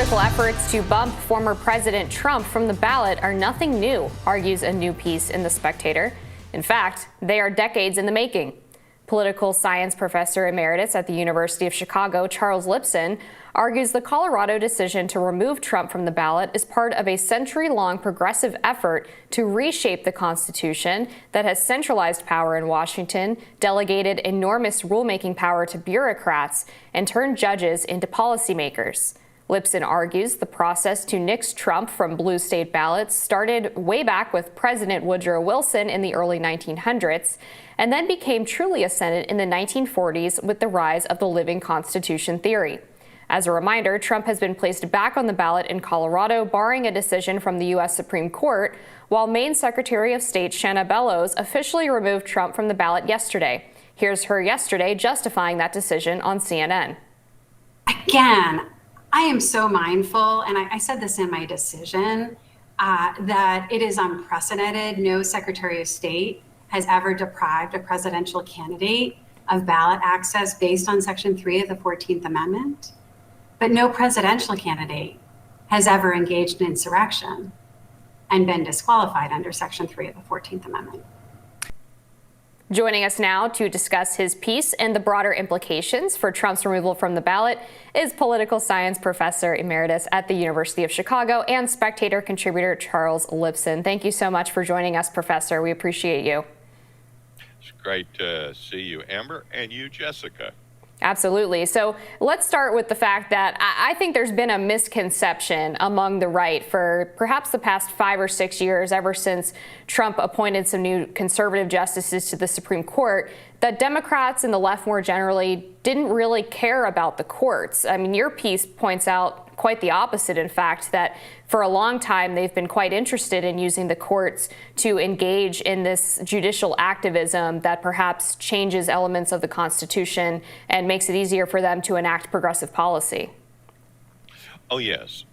Political efforts to bump former President Trump from the ballot are nothing new, argues a new piece in The Spectator. In fact, they are decades in the making. Political science professor emeritus at the University of Chicago, Charles Lipson, argues the Colorado decision to remove Trump from the ballot is part of a century-long progressive effort to reshape the Constitution that has centralized power in Washington, delegated enormous rulemaking power to bureaucrats, and turned judges into policymakers. Lipson argues the process to nix Trump from blue state ballots started way back with President Woodrow Wilson in the early 1900s, and then became truly ascendant in the 1940s with the rise of the living Constitution theory. As a reminder, Trump has been placed back on the ballot in Colorado, barring a decision from the U.S. Supreme Court, while Maine Secretary of State Shanna Bellows officially removed Trump from the ballot yesterday. Here's her yesterday justifying that decision on CNN. Again, I am so mindful, and I said this in my decision, that it is unprecedented. No Secretary of State has ever deprived a presidential candidate of ballot access based on Section 3 of the 14th Amendment. But no presidential candidate has ever engaged in insurrection and been disqualified under Section 3 of the 14th Amendment. Joining us now to discuss his piece and the broader implications for Trump's removal from the ballot is political science professor emeritus at the University of Chicago and Spectator contributor Charles Lipson. Thank you so much for joining us, Professor. We appreciate you. It's great to see you, Amber, and you, Jessica. Absolutely. So let's start with the fact that I think there's been a misconception among the right for perhaps the past 5 or 6 years, ever since Trump appointed some new conservative justices to the Supreme Court, that Democrats and the left more generally didn't really care about the courts. I mean, your piece points out quite the opposite, in fact, that for a long time they've been quite interested in using the courts to engage in this judicial activism that perhaps changes elements of the Constitution and makes it easier for them to enact progressive policy. Oh, yes.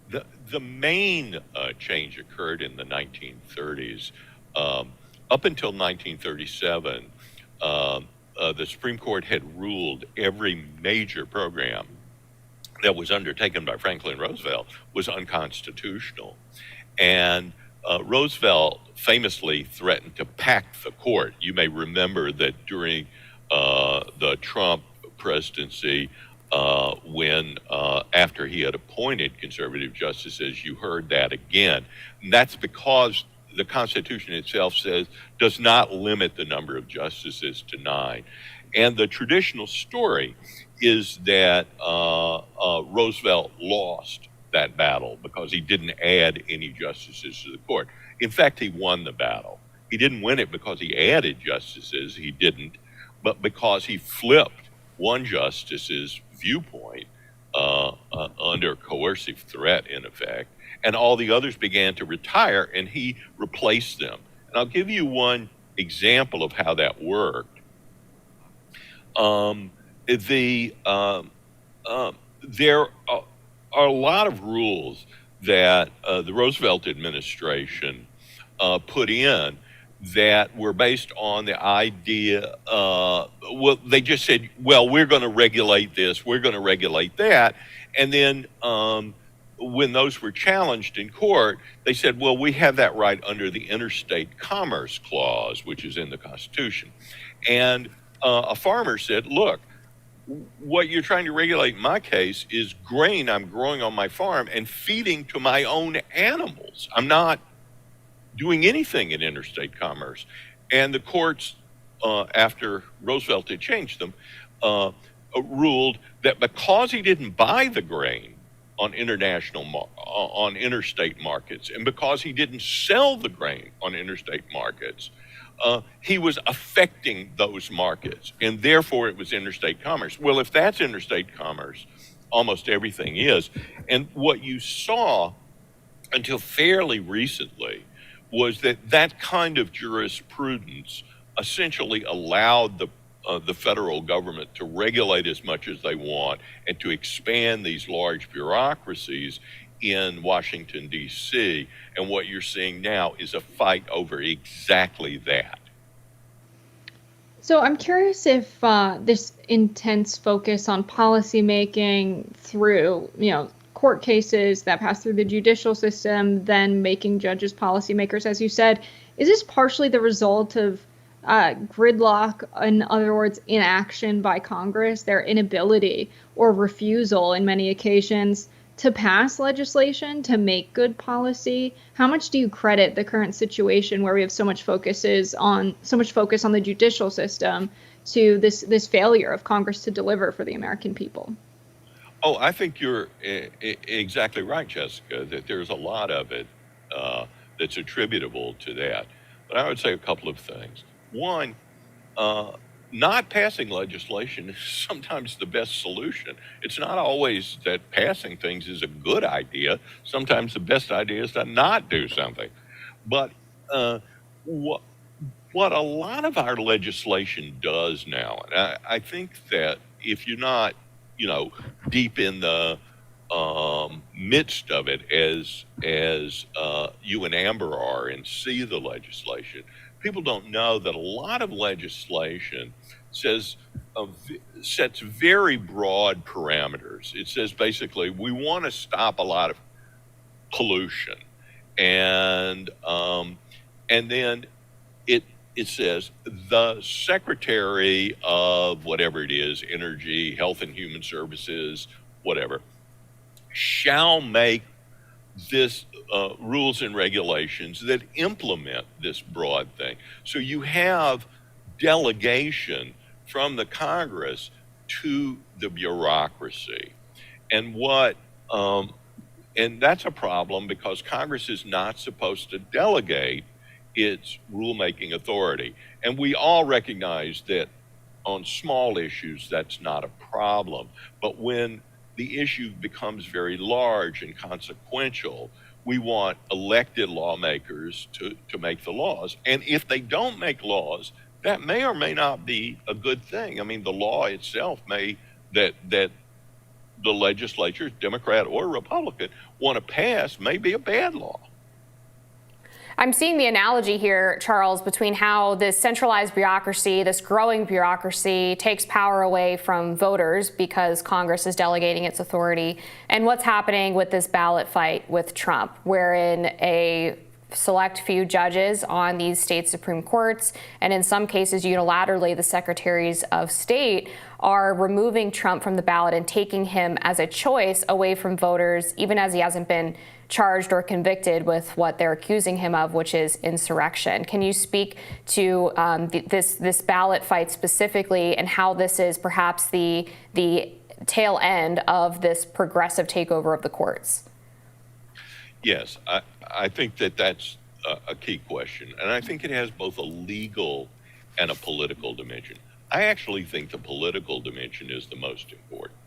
The main change occurred in the 1930s. Up until 1937, the Supreme Court had ruled every major program that was undertaken by Franklin Roosevelt was unconstitutional. And Roosevelt famously threatened to pack the court. You may remember that during the Trump presidency, when after he had appointed conservative justices, you heard that again. And that's because the Constitution itself does not limit the number of justices to 9. And the traditional story is that Roosevelt lost that battle because he didn't add any justices to the court. In fact, he won the battle. He didn't win it because he added justices, he didn't, but because he flipped one justice's viewpoint under coercive threat, in effect, and all the others began to retire, and he replaced them. And I'll give you one example of how that worked. There are a lot of rules that the Roosevelt administration put in that were based on the idea, they just said, well, we're going to regulate this, we're going to regulate that. And then when those were challenged in court, they said, well, we have that right under the Interstate Commerce Clause, which is in the Constitution. And a farmer said, look, what you're trying to regulate in my case is grain I'm growing on my farm and feeding to my own animals. I'm not doing anything in interstate commerce. And the courts, after Roosevelt had changed them, ruled that because he didn't buy the grain on on interstate markets, and because he didn't sell the grain on interstate markets, he was affecting those markets, and therefore it was interstate commerce. Well, if that's interstate commerce, almost everything is. And what you saw until fairly recently was that kind of jurisprudence essentially allowed the federal government to regulate as much as they want and to expand these large bureaucracies in Washington, D.C. And what you're seeing now is a fight over exactly that. So I'm curious if this intense focus on policymaking through, court cases that pass through the judicial system, then making judges policymakers, as you said. Is this partially the result of gridlock, in other words, inaction by Congress, their inability or refusal in many occasions to pass legislation, to make good policy? How much do you credit the current situation where we have so much focus on the judicial system to this failure of Congress to deliver for the American people? Oh, I think you're exactly right, Jessica, that there's a lot of it that's attributable to that. But I would say a couple of things. One, not passing legislation is sometimes the best solution. It's not always that passing things is a good idea. Sometimes the best idea is to not do something. But what a lot of our legislation does now, and I think that if you're not, deep in the midst of it as you and Amber are and see the legislation, people don't know that a lot of legislation sets very broad parameters. It says basically we want to stop a lot of pollution, and then it says the Secretary of whatever it is, Energy, Health and Human Services, whatever, shall make this rules and regulations that implement this broad thing. So you have delegation from the Congress to the bureaucracy, and that's a problem because Congress is not supposed to delegate its rulemaking authority, and we all recognize that on small issues that's not a problem, but when the issue becomes very large and consequential, we want elected lawmakers to make the laws. And if they don't make laws, that may or may not be a good thing. I mean, the law itself that the legislature, Democrat or Republican, want to pass may be a bad law. I'm seeing the analogy here, Charles, between how this centralized bureaucracy, this growing bureaucracy, takes power away from voters because Congress is delegating its authority, and what's happening with this ballot fight with Trump, wherein a select few judges on these state Supreme Courts, and in some cases unilaterally the secretaries of state, are removing Trump from the ballot and taking him as a choice away from voters, even as he hasn't been charged or convicted with what they're accusing him of, which is insurrection. Can you speak to this ballot fight specifically and how this is perhaps the tail end of this progressive takeover of the courts? Yes, I think that's a key question, and I think it has both a legal and a political dimension. I actually think the political dimension is the most important.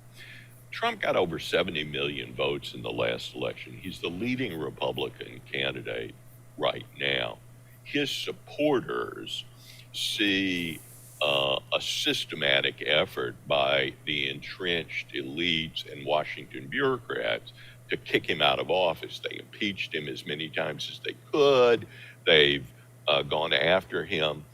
Trump got over 70 million votes in the last election. He's the leading Republican candidate right now. His supporters see a systematic effort by the entrenched elites and Washington bureaucrats to kick him out of office. They impeached him as many times as they could. They've gone after him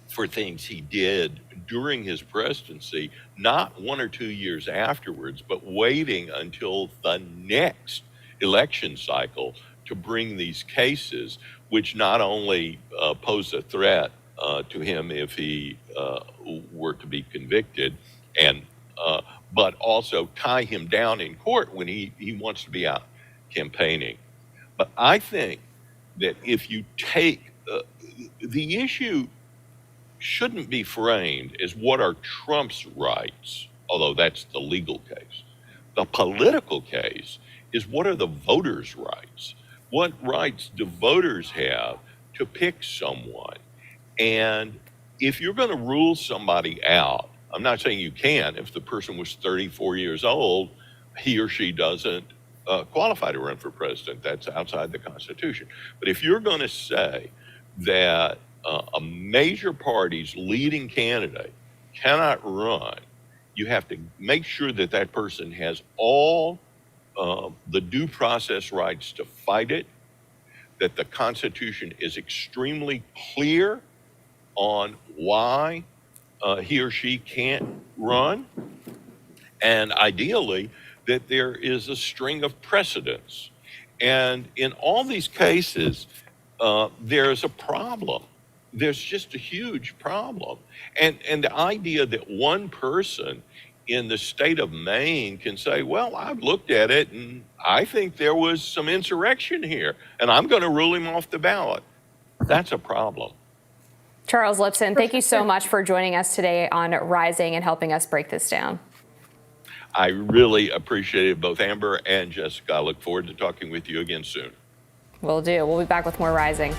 for things he did during his presidency, not 1 or 2 years afterwards, but waiting until the next election cycle to bring these cases, which not only pose a threat to him if he were to be convicted, but also tie him down in court when he wants to be out campaigning. But I think that if you take the issue shouldn't be framed as what are Trump's rights, although that's the legal case. The political case is what are the voters' rights? What rights do voters have to pick someone? And if you're going to rule somebody out, I'm not saying you can. If the person was 34 years old, he or she doesn't qualify to run for president. That's outside the Constitution. But if you're going to say that a major party's leading candidate cannot run, you have to make sure that that person has all the due process rights to fight it, that the Constitution is extremely clear on why he or she can't run, and ideally that there is a string of precedents. And in all these cases, there's a problem. There's just a huge problem. And the idea that one person in the state of Maine can say, well, I've looked at it and I think there was some insurrection here and I'm going to rule him off the ballot. That's a problem. Charles Lipson, thank you so much for joining us today on Rising and helping us break this down. I really appreciate it, both Amber and Jessica. I look forward to talking with you again soon. Will do. We'll be back with more Rising.